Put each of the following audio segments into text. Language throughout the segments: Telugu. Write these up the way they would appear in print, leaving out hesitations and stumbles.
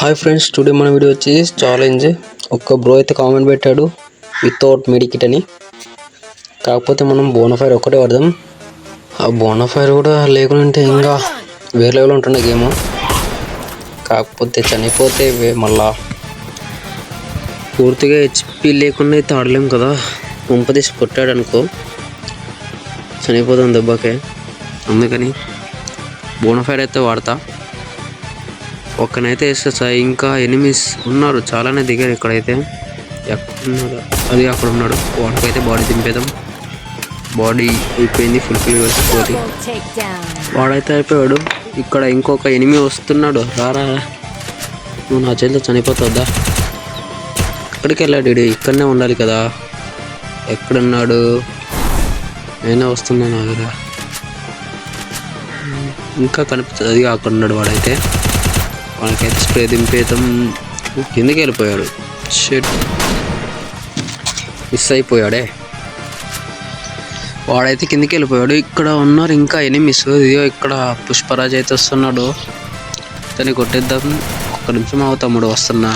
హాయ్ ఫ్రెండ్స్, టుడే మన వీడియో వచ్చేసి ఛాలెంజ్. ఒక బ్రో అయితే కామెంట్ పెట్టాడు వితౌట్ మెడికిట్ అని. కాకపోతే మనం బోనఫైర్ ఒక్కటే వాడదాం. ఆ బోనఫైర్ కూడా లేకుంటే ఇంకా వేరే లెవెల్ ఉంటుండే గేమ్. కాకపోతే చనిపోతే మళ్ళా పూర్తిగా హెచ్పి లేకుండా అయితే ఆడలేం కదా. ముంపదీసి కొట్టాడు అనుకో చనిపోతాం దెబ్బకే. అందుకని బోనఫైర్ అయితే వాడతా. ఒక్కనైతే వేస్తా. ఇంకా ఎనిమిస్ ఉన్నారు, చాలానే దిగారు. ఇక్కడైతే ఎక్కడున్నాడు, అది అక్కడ ఉన్నాడు. వాడికైతే బాడీ దింపేద్దాం. బాడీ అయిపోయింది, ఫుల్ఫిల్ వేసుకోవాలి. వాడైతే అయిపోయాడు. ఇక్కడ ఇంకొక ఎనిమి వస్తున్నాడు. రారా, నువ్వు నా చేతిలో చనిపోతుందా? ఎక్కడికి వెళ్ళాడు? ఇక్కడనే ఉండాలి కదా. ఎక్కడున్నాడు? నేనే వస్తున్నాను కదా. ఇంకా కనిపిస్తుంది, అది అక్కడ ఉన్నాడు. వాడైతే వాడికైతే స్ప్రే దింపేద్దాం. కిందకి వెళ్ళిపోయాడు. షెట్, మిస్ అయిపోయాడే. వాడైతే కిందకి వెళ్ళిపోయాడు. ఇక్కడ ఉన్నారు ఇంకా ఎనిమిస్. ఇదిగో ఇక్కడ పుష్పరాజ్ అయితే వస్తున్నాడు. దాన్ని కొట్టేద్దాం. ఒక్క నిమిషం తమ్ముడు వస్తున్నా.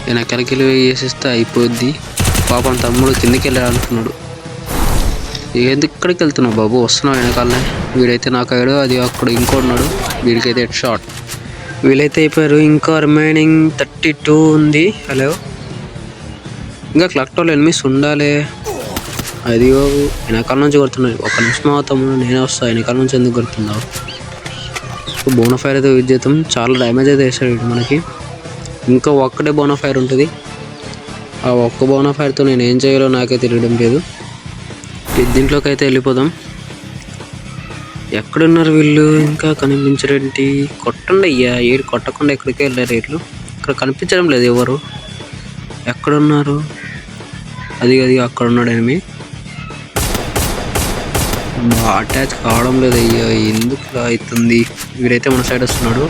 వెనకాలకి వెళ్ళి వేసేస్తే అయిపోద్ది. పాపం తమ్ముడు కిందకి వెళ్ళాలనుకున్నాడు. ఎందుకు ఇక్కడికి వెళ్తున్నావు బాబు? వస్తున్నావు వెనకాలనే. వీడైతే నాకు అయ్యాడు. అది అక్కడ ఇంకోన్నాడు. వీడికైతే హెడ్ షాట్. వీళ్ళైతే అయిపోయారు. ఇంకా రిమైనింగ్ 32 ఉంది. హలో, ఇంకా క్లాక్ టవర్లో ఎనిమిస్ ఉండాలి. అది వెనకాల నుంచి కొడుతున్నాడు. ఒక నిమిషం అవుతాము, నేనే వస్తా. వెనకాల నుంచి ఎందుకు కొడుతున్నావు? బోనఫైర్ అయితే యూజ్ చేద్దాం. చాలా డ్యామేజ్ అయితే వేసాడు మనకి. ఇంకా ఒక్కటే బోనఫైర్ ఉంటుంది. ఆ ఒక్క బోనఫైర్తో నేను ఏం చేయాలో నాకే తెలియడం లేదు. దీంట్లోకి అయితే వెళ్ళిపోదాం. ఎక్కడున్నారు వీళ్ళు? ఇంకా కనిపించరేంటి? కొట్టండి అయ్యా. ఏడు కొట్టకుండా ఎక్కడికి వెళ్ళారు వీళ్ళు? ఇక్కడ కనిపించడం లేదు ఎవరు. ఎక్కడున్నారు? అది అక్కడ ఉన్నాడు ఎనిమి. అటాచ్ కావడం లేదు అయ్యా, ఎందుకు ఇలా అవుతుంది? వీడైతే మన సైడ్ వస్తున్నాడు.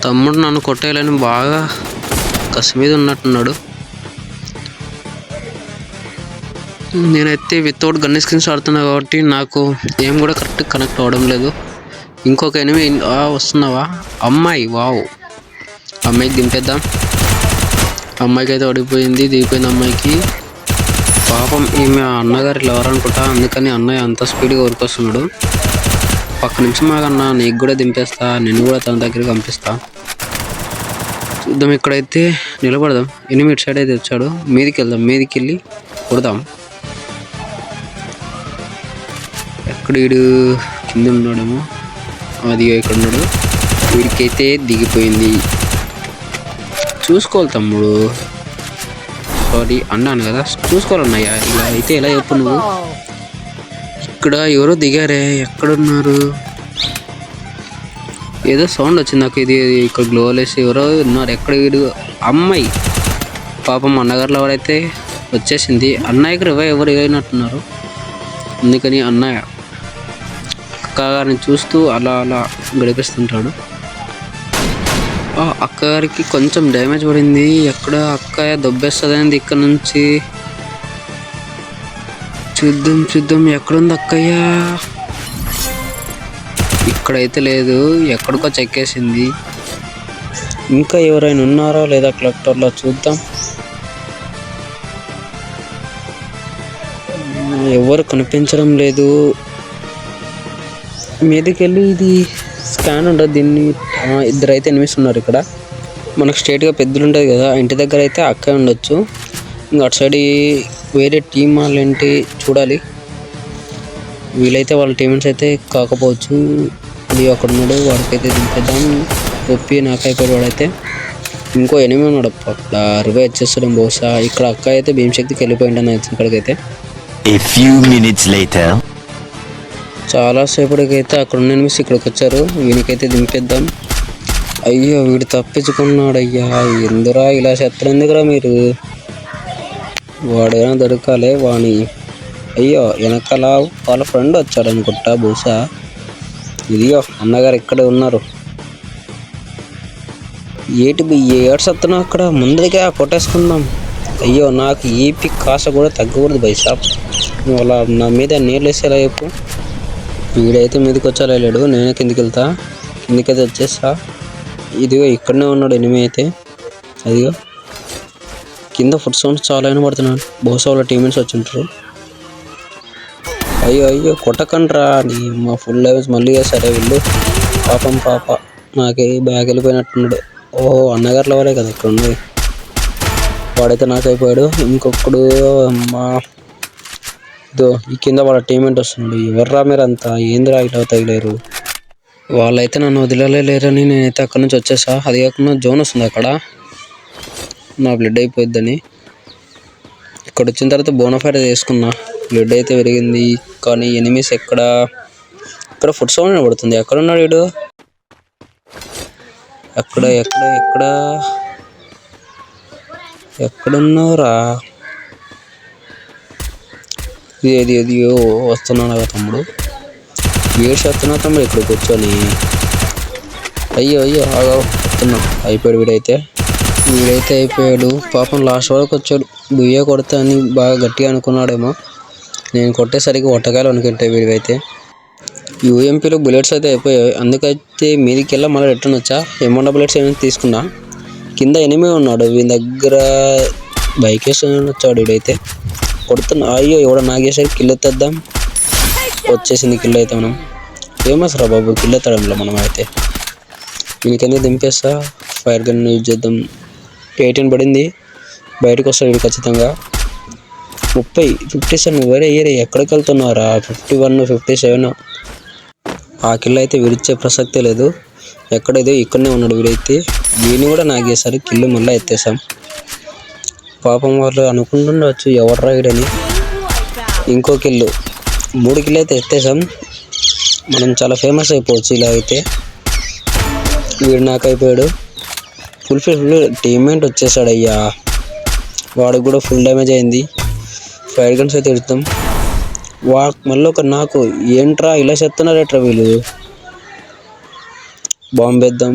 తమ్ముడు నన్ను కొట్టేయాలని బాగా కసి మీద ఉన్నట్టున్నాడు. నేనైతే వితౌట్ గన్ స్క్రీన్స్ ఆడుతున్నా కాబట్టి నాకు ఏం కూడా కరెక్ట్ కనెక్ట్ అవ్వడం లేదు. ఇంకొక ఎనిమి వస్తున్నావా? అమ్మాయి, వావ్. అమ్మాయికి దింపేద్దాం. అమ్మాయికి అయితే ఓడిపోయింది, దిగిపోయింది అమ్మాయికి. పాపం ఈమె అన్నగారు లవర్ అనుకుంటా, అందుకని అన్నయ్య అంత స్పీడ్గా ఊరికొస్తున్నాడు. పక్క నిమిషం మాకన్నా నీకు కూడా దింపేస్తా, నిన్ను కూడా తన దగ్గరికి పంపిస్తా. చూద్దాం. ఇక్కడైతే నిలబడదాం. ఎనిమిది సైడ్ అయితే వచ్చాడు. మీదికి వెళ్దాం. మీదికి వెళ్ళి కొడదాం. ఎక్కడ వీడు? కింద ఉన్నాడేమో. అది ఇక్కడ ఉన్నాడు. వీడికైతే దిగిపోయింది. చూసుకోవాలి తమ్ముడు. సారీ అన్నాను కదా, చూసుకోవాలన్నయ్యా. ఇలా అయితే ఎలా చెప్పు నువ్వు? ఇక్కడ ఎవరో దిగారే. ఎక్కడున్నారు? ఏదో సౌండ్ వచ్చింది నాకు. ఇది ఇక్కడ గ్లోలేసి ఎవరో ఉన్నారు. ఎక్కడ వీడు? అమ్మాయి. పాపం అన్నగారులో ఎవరైతే వచ్చేసింది. అన్నయ్యకి ఎవరు అయినట్టున్నారు. అందుకని అన్నయ్య అక్కగారిని చూస్తూ అలా అలా గడిపిస్తుంటాడు. అక్కగారికి కొంచెం డ్యామేజ్ పడింది. ఎక్కడ అక్కయ్య దొబ్బేస్తుందని ఇక్కడ నుంచి చూద్దాం. ఎక్కడుంది అక్కయ్య? ఇక్కడైతే లేదు, ఎక్కడికో చెక్కేసింది. ఇంకా ఎవరైనా ఉన్నారో లేదా క్లాక్ టవర్లో చూద్దాం. ఎవరు కనిపించడం లేదు. మీదకి వెళ్ళి ఇది స్కాన్ ఉండదు. దీన్ని ఇద్దరైతే ఎనిమిస్తున్నారు. ఇక్కడ మనకు స్ట్రేట్గా పెద్దలు ఉంటుంది కదా, ఇంటి దగ్గర అయితే అక్కే ఉండొచ్చు. ఇంకా అటు సైడ్ వేరే టీం వాళ్ళు ఏంటి చూడాలి. వీళ్ళైతే వాళ్ళ టీమ్స్ అయితే కాకపోవచ్చు. ఇది అక్కడ ఉన్నాడు. వాడికైతే దింపేద్దాం. ఒప్పి నాకు అయిపోయాడు. వాడైతే ఇంకో ఎనిమిది ఉన్నాడు. అక్కడ రివైవ్ వచ్చేస్తాం బహుశా. ఇక్కడ అక్క అయితే భీమశక్తికి వెళ్ళిపోయింటాను ఇక్కడికైతే. A few minutes later. చాలాసేపటికైతే అక్కడ ఉన్న ఎనిమిస్ ఇక్కడికి వచ్చారు. వీనికైతే దింపేద్దాం. అయ్యో, వీడు తప్పించుకున్నాడు. అయ్యా, ఎందురా ఇలా చెత్తలు ఎందుకురా మీరు? వాడైనా దొరకాలి వాణి. అయ్యో, వెనకాల వాళ్ళ ఫ్రెండ్ వచ్చాడు అనుకుంటా బహుశా. ఇదిగో అన్నగారు ఇక్కడే ఉన్నారు. ఏడ్స్ వస్తున్నావు అక్కడ? ముందుగా కొట్టేసుకుందాం. అయ్యో, నాకు ఏపీ కాస కూడా తగ్గకూడదు బైసాబ్. నువ్వు అలా నా మీద నీళ్ళు వేసేలా చెప్పు. వీడైతే మీదకి వచ్చేలా లేడు. నేనే కిందికి వెళ్తా. కిందికైతే వచ్చేస్తా. ఇదిగో ఇక్కడనే ఉన్నాడు ఎనిమి అయితే. అదిగో కింద ఫుడ్ సౌండ్స్ చాలా వినబడుతున్నాడు. బహుశా వాళ్ళ టీమేట్స్ వచ్చి ఉంటారు. అయ్యో అయ్యో కొట్టకండ్రా నీ మా ఫుల్ లెవెల్స్ మళ్ళీ సరే వీళ్ళు. పాపం పాప నాకే బ్యాగ్ వెళ్ళిపోయినట్టున్నాడు. ఓహో అన్నగారుల వాళ్ళే కదా ఇక్కడ ఉన్నది. వాడైతే నాకైపోయాడు. ఇంకొకడు మా ఇదో ఈ కింద వాళ్ళ టీమేట్ వస్తున్నాడు. ఎవర్రా మీరంతా ఏందిరా ఇట్లా తగిలేరు. వాళ్ళైతే నన్ను వదిలేరని నేనైతే అక్కడ నుంచి వచ్చేసా. అది కాకుండా జోన్ వస్తుంది అక్కడ, నా బ్లడ్ అయిపోయిద్దని. ఇక్కడ వచ్చిన తర్వాత బోనఫైడ్ చేసుకున్నా. బ్లడ్ అయితే పెరిగింది. కానీ ఎనిమీస్ ఇక్కడ ఫుడ్ సౌండ్ పడుతుంది. ఎక్కడ ఉన్నాడు వీడు? ఎక్కడ ఎక్కడ ఎక్కడ ఎక్కడున్నావురా? ఇది ఎదియో వస్తున్నాను కదా తమ్ముడు. ఏడు చేస్తున్నా తమ్ముడు ఇక్కడ కూర్చొని. అయ్యో అయ్యో ఆగా వస్తున్నా. అయిపోయాడు వీడైతే అయిపోయాడు. పాపం లాస్ట్ వరకు వచ్చాడు. బుయ్య కొడతా అని బాగా గట్టిగా అనుకున్నాడేమో. నేను కొట్టేసరికి ఒట్టకాయలు అనుకుంటాయి వీడివైతే. యూఎంపీలో బుల్లెట్స్ అయితే అయిపోయాయి. అందుకైతే మీదికి వెళ్ళా మళ్ళీ రిటర్న్ వచ్చా. M1 బుల్లెట్స్ ఏమైనా తీసుకున్నా. కింద ఎనిమి ఉన్నాడు. వీని దగ్గర బైక్ వేసుకొని వచ్చాడు వీడైతే. కొడుతున్నా. అయ్యో ఎవడో నాగేసరికి కిల్ ఎత్తేద్దాం. వచ్చేసింది కిల్ అయితే. మనం ఫేమస్ రా బాబు కిల్ ఎత్తడంలో. మనం అయితే వీనికన్నీ దింపేస్తా. ఫైర్ గన్ యూజ్ చేద్దాం. 18 పడింది. బయటకు వస్తాడు వీడు ఖచ్చితంగా. 30 57 వేరే ఏరే ఎక్కడికి వెళ్తున్నారా? 51 57. ఆ కిల్ అయితే విడిచే ప్రసక్తే లేదు. ఎక్కడైతే ఇక్కడనే ఉన్నాడు వీడైతే. వీడిని కూడా నాగేసరికి కిల్లు మళ్ళీ ఎత్తేసాం. పాపం వాళ్ళు అనుకుంటుండవచ్చు ఎవర్రా వీడని. ఇంకో కిల్లు 3 కిల్లు అయితే ఎత్తేసాం. మనం చాలా ఫేమస్ అయిపోవచ్చు ఇలా అయితే. వీడు నాకైపోయాడు. ఫుల్ టీమ్మేట్ వచ్చేసాడు అయ్యా. వాడికి కూడా ఫుల్ డ్యామేజ్ అయింది. ఫైర్ గన్స్ అయితే ఎడుతాం. మళ్ళీ ఒక నాకు ఏంట్రా ఇలా చెప్తున్నారేట్రా వీళ్ళు. బాంబు వేద్దాం.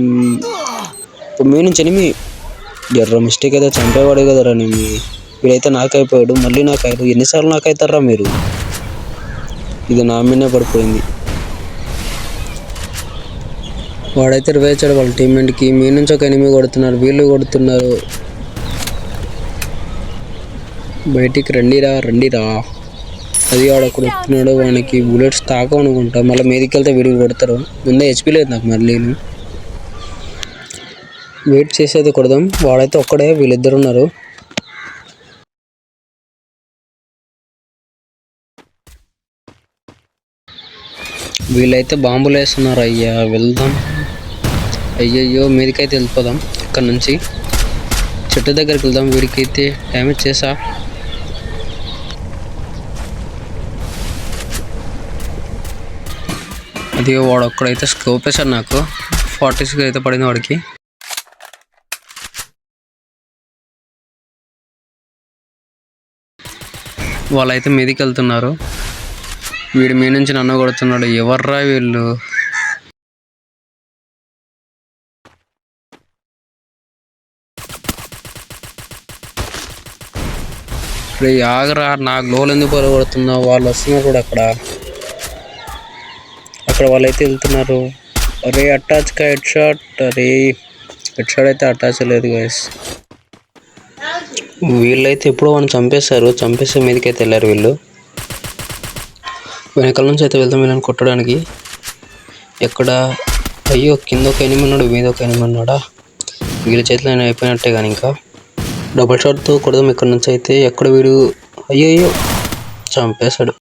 ఇప్పుడు మీ నుంచి ఎనిమి ఎర్ర మిస్టేక్ అయితే చంపేవాడే కదరా నేను. వీడైతే నాకైపోయాడు. మళ్ళీ నాకైదు. ఎన్నిసార్లు నాకైతారా మీరు? ఇది నా మీదనే పడిపోయింది. వాడైతే రివేచాడు వాళ్ళ టీమ్మేట్కి. మీ నుంచి ఒక ఎనిమి కొడుతున్నారు, వీళ్ళు కొడుతున్నారు. బయటికి రండిరా. అది వాడక్కడ వస్తున్నాడు. వానికి బుల్లెట్స్ తాకనుకుంటా. మళ్ళీ మీదికి వెళ్తే వీడికి కొడతారు. ముందే HP లేదు నాకు. మళ్ళీ వెయిట్ చేసి అయితే కొడదాం. వాడైతే ఒక్కడే, వీళ్ళిద్దరు ఉన్నారు. వీళ్ళైతే బాంబులు వేస్తున్నారు అయ్యా. వెళ్దాం. అయ్యయ్యో మీదికైతే వెళ్ళిపోదాం. ఇక్కడ నుంచి చెట్టు దగ్గరికి వెళ్దాం. వీడికైతే డ్యామేజ్ చేసా. అది వాడు ఒక్కడైతే స్కోప్ వేసాడు నాకు. 46 అయితే పడింది వాడికి. వాళ్ళైతే మీదికి వెళ్తున్నారు. వీడి మీ నుంచి నన్ను కొడుతున్నాడు. ఎవర్రా వీళ్ళు? ఆగరా. నా గ్లోలు ఎందుకు కొడుతున్నావు? వాళ్ళు వస్తున్నారు కూడా అక్కడ వాళ్ళైతే వెళ్తున్నారు. అరే అటాచ్ కా హెడ్ షాట్. అరే హెడ్ షాట్ అయితే అటాచ్ లేదు గైస్. వీళ్ళైతే ఎప్పుడో వాడిని చంపేసే మీదకైతే వెళ్ళారు వీళ్ళు. వెనకాల నుంచి అయితే వెళ్తాం వీళ్ళని కొట్టడానికి. ఎక్కడ? అయ్యో కింద ఒక ఎనిమి ఉన్నాడు, మీద ఒక ఎనిమి ఉన్నాడా? వీళ్ళ చేతిలో నేను అయిపోయినట్టే. కానీ ఇంకా డబుల్ షాట్తో కొడదాం ఇక్కడ నుంచి అయితే. ఎక్కడ వీడు? అయ్యో చంపేశాడు.